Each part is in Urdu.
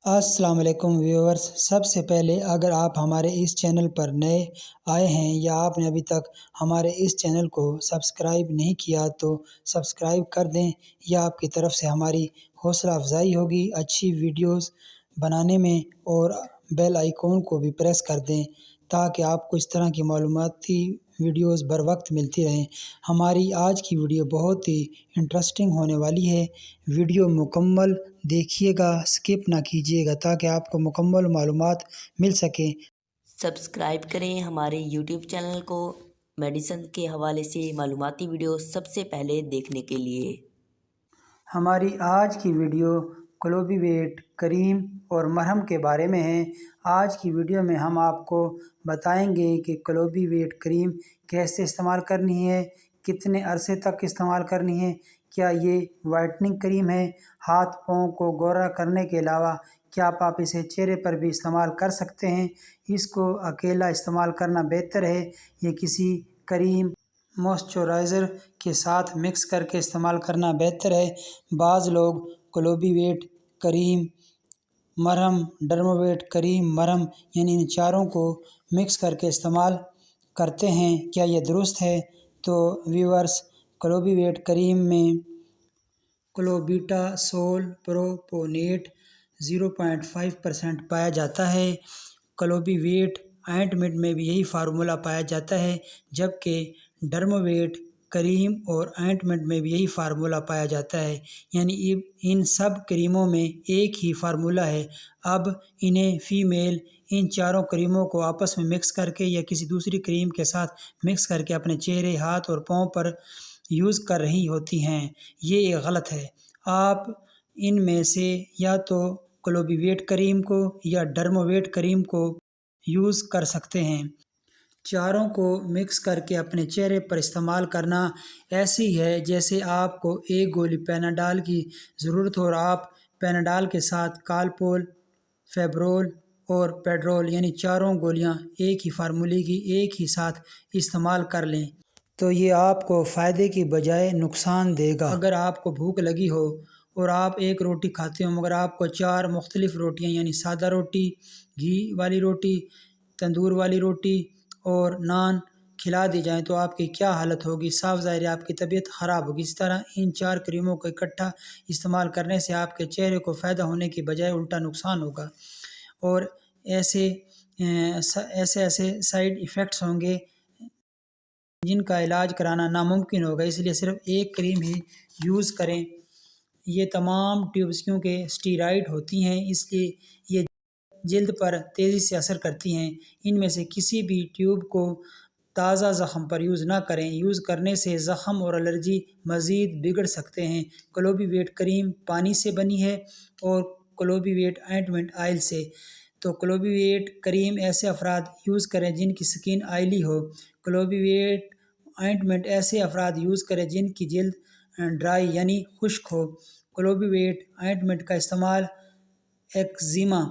السلام علیکم ویورز، سب سے پہلے اگر آپ ہمارے اس چینل پر نئے آئے ہیں یا آپ نے ابھی تک ہمارے اس چینل کو سبسکرائب نہیں کیا تو سبسکرائب کر دیں۔ یہ آپ کی طرف سے ہماری حوصلہ افزائی ہوگی اچھی ویڈیوز بنانے میں، اور بیل آئیکن کو بھی پریس کر دیں تاکہ آپ کو اس طرح کی معلوماتی ویڈیوز بر وقت ملتی رہیں۔ ہماری آج کی ویڈیو بہت ہی انٹرسٹنگ ہونے والی ہے۔ ویڈیو مکمل دیکھیے گا، سکپ نہ کیجیے گا تاکہ آپ کو مکمل معلومات مل سکیں۔ سبسکرائب کریں ہمارے یوٹیوب چینل کو میڈیسن کے حوالے سے معلوماتی ویڈیو سب سے پہلے دیکھنے کے لیے۔ ہماری آج کی ویڈیو کلوبی ویٹ کریم اور مرہم کے بارے میں ہے۔ آج کی ویڈیو میں ہم آپ کو بتائیں گے کہ کلوبی ویٹ کریم کیسے استعمال کرنی ہے، کتنے عرصے تک استعمال کرنی ہے، کیا یہ وائٹننگ کریم ہے، ہاتھ پاؤں کو گورا کرنے کے علاوہ کیا آپ اسے چہرے پر بھی استعمال کر سکتے ہیں، اس کو اکیلا استعمال کرنا بہتر ہے یا کسی کریم موئسچرائزر کے ساتھ مکس کر کے استعمال کرنا بہتر ہے۔ بعض لوگ کلوبی ویٹ کریم، مرہم، ڈرموویٹ کریم، مرہم یعنی ان چاروں کو مکس کر کے استعمال کرتے ہیں۔ کیا یہ درست ہے؟ تو ویورز، کلوبی ویٹ کریم میں کلوبیٹا سول پروپونیٹ 0.5% پایا جاتا ہے۔ کلوبی ویٹ آئنٹمنٹ میں بھی یہی فارمولہ پایا جاتا ہے، جبکہ ڈرموویٹ کریم اور آئنٹمنٹ میں بھی یہی فارمولہ پایا جاتا ہے، یعنی ان سب کریموں میں ایک ہی فارمولہ ہے۔ اب انہیں فیمیل ان چاروں کریموں کو آپس میں مکس کر کے یا کسی دوسری کریم کے ساتھ مکس کر کے اپنے چہرے، ہاتھ اور پاؤں پر یوز کر رہی ہوتی ہیں۔ یہ ایک غلط ہے۔ آپ ان میں سے یا تو کلوبی ویٹ کریم کو یا ڈرموویٹ کریم کو یوز کر سکتے ہیں۔ چاروں کو مکس کر کے اپنے چہرے پر استعمال کرنا ایسی ہے جیسے آپ کو ایک گولی پیناڈال کی ضرورت ہو اور آپ پیناڈال کے ساتھ کالپول، فیبرول اور پیڈرول یعنی چاروں گولیاں ایک ہی فارمولے کی ایک ہی ساتھ استعمال کر لیں تو یہ آپ کو فائدے کی بجائے نقصان دے گا۔ اگر آپ کو بھوک لگی ہو اور آپ ایک روٹی کھاتے ہو مگر آپ کو 4 مختلف روٹیاں یعنی سادہ روٹی، گھی والی روٹی، تندور والی روٹی اور نان کھلا دی جائیں تو آپ کی کیا حالت ہوگی؟ صاف ظاہر ہے آپ کی طبیعت خراب ہوگی۔ اس طرح ان 4 کریموں کو اکٹھا استعمال کرنے سے آپ کے چہرے کو فائدہ ہونے کی بجائے الٹا نقصان ہوگا، اور ایسے سائیڈ ایفیکٹس ہوں گے جن کا علاج کرانا ناممکن ہوگا۔ اس لیے صرف ایک کریم ہی یوز کریں۔ یہ تمام ٹیوبس کیونکہ اسٹیرائڈ ہوتی ہیں، اس لیے یہ جلد پر تیزی سے اثر کرتی ہیں۔ ان میں سے کسی بھی ٹیوب کو تازہ زخم پر یوز نہ کریں۔ یوز کرنے سے زخم اور الرجی مزید بگڑ سکتے ہیں۔ کلوبی ویٹ کریم پانی سے بنی ہے اور کلوبی ویٹ آئنٹمنٹ آئل سے۔ تو کلوبی ویٹ کریم ایسے افراد یوز کریں جن کی سکن آئلی ہو۔ کلوبی ویٹ آئنٹمنٹ ایسے افراد یوز کریں جن کی جلد ڈرائی یعنی خشک ہو۔ کلوبی ویٹ آئنٹمنٹ کا استعمال ایکزیما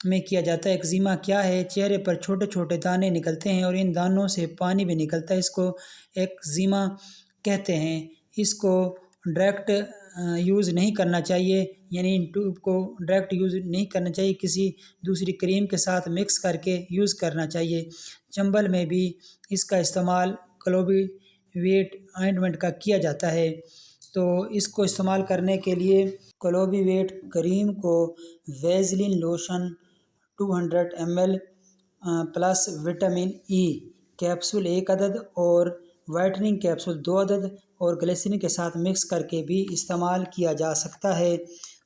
میں کیا جاتا ہے۔ ایکزیما کیا ہے؟ چہرے پر چھوٹے چھوٹے دانے نکلتے ہیں اور ان دانوں سے پانی بھی نکلتا ہے، اس کو ایکزیما کہتے ہیں۔ اس کو ڈائریکٹ یوز نہیں کرنا چاہیے، یعنی ان ٹیوب کو ڈائریکٹ یوز نہیں کرنا چاہیے، کسی دوسری کریم کے ساتھ مکس کر کے یوز کرنا چاہیے۔ چنبل میں بھی اس کا استعمال کلوبی ویٹ آئنٹمنٹ کا کیا جاتا ہے۔ تو اس کو استعمال کرنے کے لیے کلوبی ویٹ کریم کو Vaseline lotion 200 ml plus vitamin E capsule 1 عدد اور وائٹننگ کیپسول 2 عدد اور گلیسرین کے ساتھ مکس کر کے بھی استعمال کیا جا سکتا ہے۔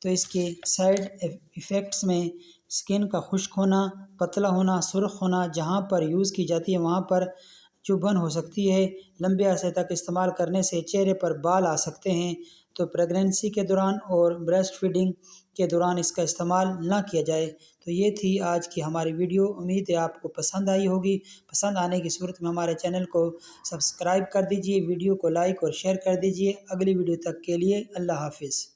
تو اس کے سائیڈ ایفیکٹس میں سکن کا خشک ہونا، پتلا ہونا، سرخ ہونا، جہاں پر یوز کی جاتی ہے وہاں پر چبھن ہو سکتی ہے، لمبے عرصے تک استعمال کرنے سے چہرے پر بال آ سکتے ہیں۔ تو پریگنینسی کے دوران اور بریسٹ فیڈنگ کے دوران اس کا استعمال نہ کیا جائے۔ تو یہ تھی آج کی ہماری ویڈیو، امید ہے آپ کو پسند آئی ہوگی۔ پسند آنے کی صورت میں ہمارے چینل کو سبسکرائب کر دیجئے، ویڈیو کو لائک اور شیئر کر دیجئے۔ اگلی ویڈیو تک کے لیے اللہ حافظ۔